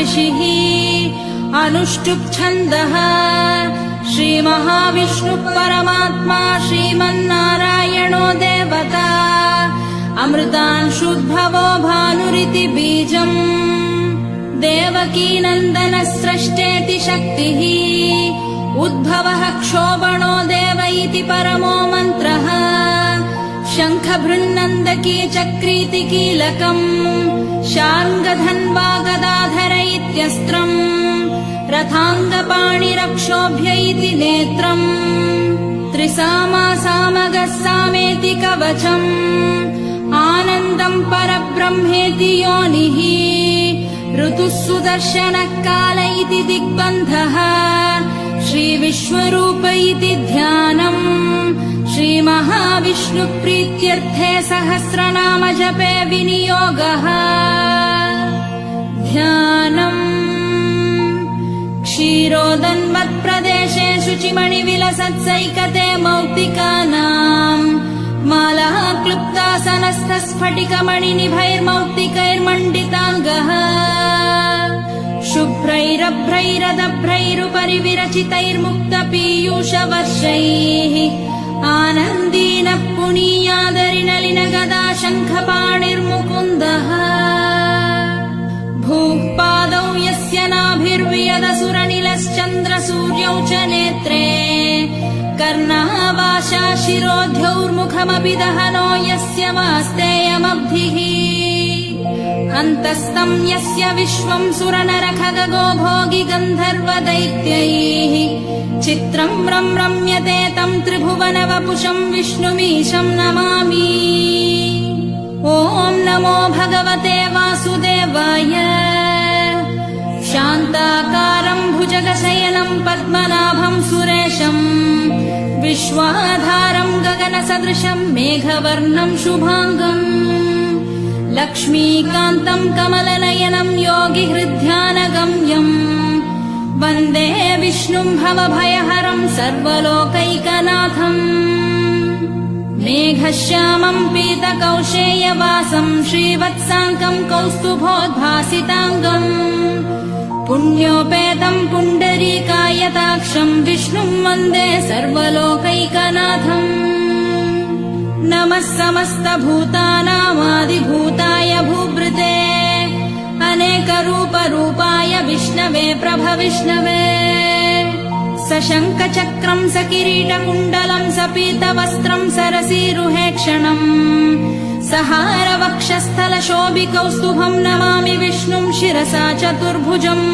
ऋषिः अनुष्टुप् छन्दः श्रीमहाविष्णुः परमात्मा श्रीमन्नारायणो देवता अमृतांशुद्भवो भानुरिति बीजम् देवकी नन्दन स्रष्टेति शक्तिः उद्भवः क्षोभणो देव इति परमो मन्त्रः शङ्खभृन्नन्दकी चक्रीति कीलकम् शार्ङ्गधन्वा गदाधर इत्यस्त्रम् रथाङ्गपाणिरक्षोभ्य इति नेत्रम् त्रिसामा सामगः सामेति कवचम् आनन्दम् परब्रह्मेति योनिः ऋतुः सुदर्शनः काल इति दिग्बन्धः श्रीविश्वरूप इति ध्यानम् श्रीमहाविष्णुप्रीत्यर्थे सहस्रनाम जपे विनियोगः ध्यानम् क्षीरोदन्वत्प्रदेशे शुचिमणिविलसत्सैकते मौक्तिकानाम् मालः क्लुप्तासनस्थस्फटिकमणिनिभैर्मौक्तिकैर्मण्डिताङ्गः शुभ्रैरभ्रैरदभ्रैरुपरि विरचितैर्मुक्तपीयूषवर्षैः आनन्दीन पुनीयादरिनलिन गदा शङ्खपाणिर्मुकुन्दः भूः पादौ यस्य नाभिर्वियदसुरनिलश्चन्द्रसूर्यौ च नेत्रे कर्णः वाशा शिरोध्यौर्मुखमपि दहनो यस्य वास्तेयमब्धिः अन्तस्तम् यस्य विश्वम् सुरनरखगो भोगि गन्धर्वदैत्यैः चित्रम् रम्यते तम् त्रिभुवनवपुषम् विष्णुमीशम् नमामि। ॐ नमो भगवते वासुदेवाय। शान्ताकारम् भुजगशयनम् पद्मनाभम् सुरेशम् विश्वाधारम् गगनसदृशम् मेघवर्णम् शुभाङ्गम् लक्ष्मीकान्तम् कमलनयनम् योगिहृद्ध्यानगम्यम् वन्दे विष्णुम् भवभयहरम् सर्वलोकैकनाथम् मेघश्यामम् पीतकौशेयवासम् श्रीवत्साङ्कम् कौस्तुभोद्भासिताङ्गम् पुण्योपेतम् पुण्डरीकायताक्षम् विष्णुम् वन्दे सर्वलोकैकनाथम् नमः समस्तभूतानामादिभूताय भूभृते अनेकरूपरूपाय विष्णवे प्रभविष्णवे सशङ्खचक्रम् सकिरीटकुण्डलम् सपीतवस्त्रम् सरसीरुहेक्षणम् सहारवक्षस्थलशोभिकौस्तुभम् नमामि विष्णुम् शिरसा चतुर्भुजम्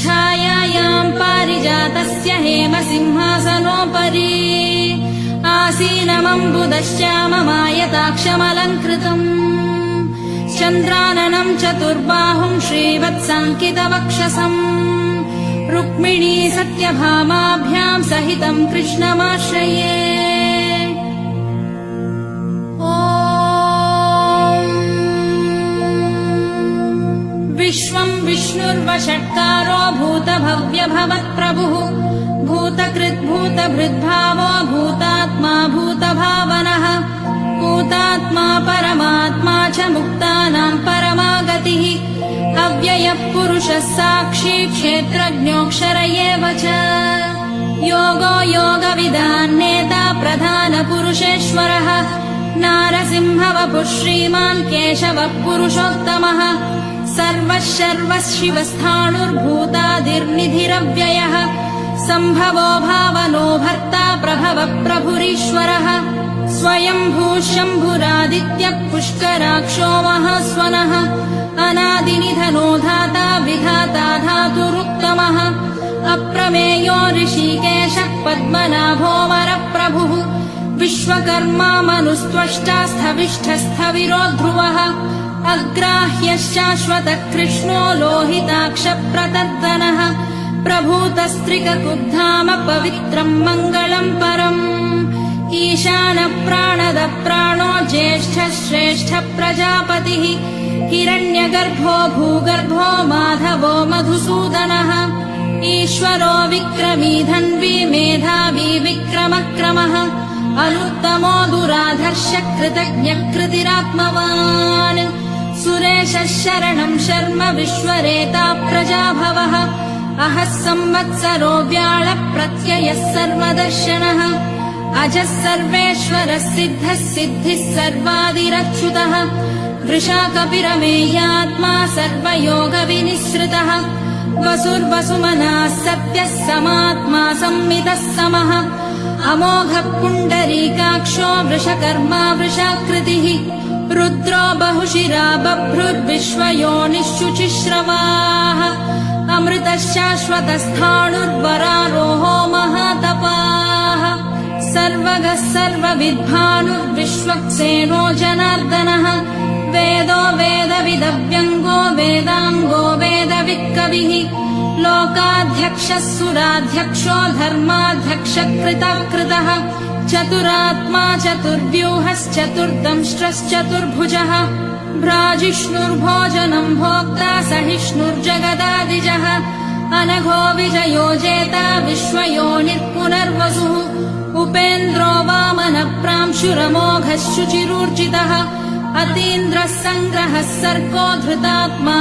छायायाम् पारिजातस्य हेमसिंहासनोपरि आसीनमम्बुदश्याममायताक्षमलङ्कृतम् चन्द्राननम् चतुर्बाहुम् श्रीवत्साङ्कितवक्षसम् रुक्मिणी सत्यभामाभ्याम् सहितम् कृष्णमाश्रये। विश्वम् विष्णुर्वषट्कारो भूतभव्यभवत्प्रभुः भूतकृद्भूतभृद्भावो भूतात्मा भूतभावनः भूतात्मा परमात्मा च मुक्तानाम् परमागतिः अव्ययः पुरुषः साक्षी क्षेत्रज्ञोऽक्षर एव च योगो योगविदान्नेता प्रधानपुरुषेश्वरः नारसिंहवपुः श्रीमान् केशवः पुरुषोत्तमः सर्वः शर्वः शिवस्थाणुर्भूतादिर्निधिरव्ययः सम्भवो भावनो भर्ता प्रभवः प्रभुरीश्वरः स्वयम्भूः शम्भुरादित्यः पुष्कराक्षो महास्वनः अनादिनिधनो धाता विधाता धातुरुत्तमः अप्रमेयो ऋषिकेशः पद्मनाभो वरप्रभुः विश्वकर्मा मनुस्त्वष्टा स्थविष्ठस्थविरो ध्रुवः अग्राह्यश्शाश्वतः कृष्णो लोहिताक्षप्रतर्दनः प्रभूतस्त्रिककुब्धाम पवित्रम् मङ्गलम् परम् ईशानप्राणदप्राणो ज्येष्ठः श्रेष्ठः प्रजापतिः हिरण्यगर्भो भूगर्भो माधवो मधुसूदनः ईश्वरो विक्रमी धन्वी मेधावी विक्रमक्रमः अनुत्तमो दुराधर्ष कृतज्ञः कृतिरात्मवान् सुरेशः शरणं शर्म विश्वरेता प्रजाभवः अहः संवत्सरो व्याळ प्रत्ययः सर्वदर्शनः अजः सर्वेश्वरः सिद्धः सिद्धिः सर्वादिरच्युतः वृषाकपिरमेयात्मा सर्वयोगविनिःसृतः वसुर्वसुमनः सत्यः समात्मा संमितः समः अमोघः पुण्डरीकाक्षो वृषकर्मा वृषाकृतिः रुद्रो बहुशिरा बभ्रुर्विश्वयोनिः शुचिश्रवाः अमृतः शाश्वतस्थाणुर्वरारोहो महातपाः सर्वगः सर्वविद्भानुर्विश्वक्सेनो जनार्दनः वेदो वेदविदव्यङ्गो वेदाङ्गो वेदवित्कविः लोकाध्यक्षः सुराध्यक्षो धर्माध्यक्षः कृतः चतुरात्मा चतुर्व्यूहश्चतुर्दंष्ट्रश्चतुर्भुजः भ्राजिष्णुर्भोजनं भोक्ता सहिष्णुर्जगदादिजः अनघो विजयो जेता विश्वयोनिर्पुनर्वसुः उपेन्द्रो वामनप्रांशुरमोघः शुचिरूर्जितः अतीन्द्रः सङ्ग्रहः सर्गो धृतात्मा